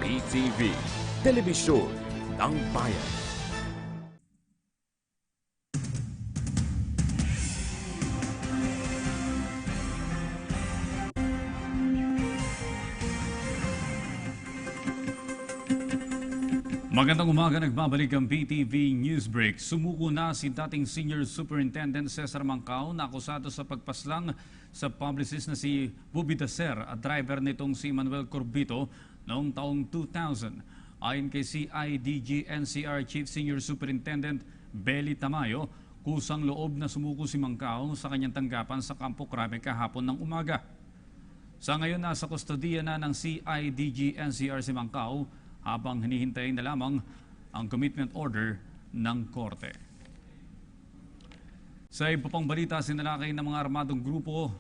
PTV, Telebisyon ng Bayan. Magandang umaga, nagbabalik ang PTV Newsbreak. Sumuko na si dating Senior Superintendent Cesar Mancao na akusado sa pagpaslang sa publicist na si Bobby Dacer at driver nitong si Manuel Corbito noong taong 2000. Ayon kay CIDG NCR Chief Senior Superintendent Belly Tamayo, kusang loob na sumuko si Mancao sa kanyang tanggapan sa Campo Crame kahapon ng umaga. Sa ngayon, nasa kustodiya na ng CIDG NCR si Mancao habang hinihintay na lamang ang commitment order ng korte. Sa iba pang balita, sinalakay ng mga armadong grupo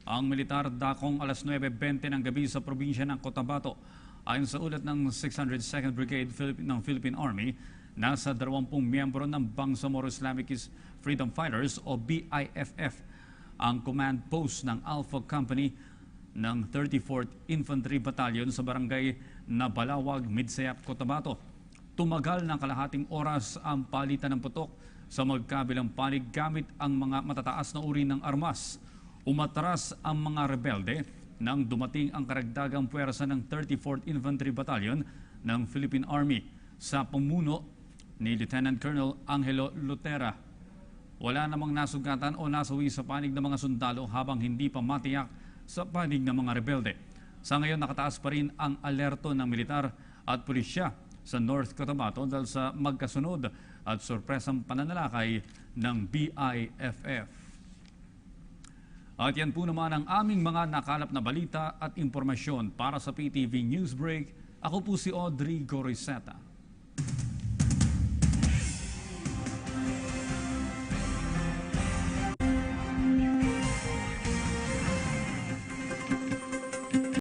ang militar dakong alas 9:20 ng gabi sa probinsya ng Cotabato. Ayon sa ulat ng 602nd Brigade ng Philippine Army, nasa 20 miyembro ng Bangsamoro Islamic Freedom Fighters o BIFF ang command post ng Alpha Company ng 34th Infantry Battalion sa barangay Nabalawag, Midsayap, Cotabato. Tumagal ng kalahating oras ang palitan ng putok sa magkabilang panig gamit ang mga matataas na uri ng armas. Umatras ang mga rebelde nang dumating ang karagdagang puwersa ng 34th Infantry Battalion ng Philippine Army sa pamuno ni Lieutenant Colonel Angelo Lutera. Wala namang nasugatan o nasawi sa panig ng mga sundalo habang hindi pa matiyak sa panig ng mga rebelde. Sa ngayon, nakataas pa rin ang alerto ng militar at pulisya sa North Cotabato dahil sa magkasunod at sorpresang pananalakay ng BIFF. At yan po naman ang aming mga nakalap na balita at impormasyon para sa PTV Newsbreak. Ako po si Audrey Goriseta.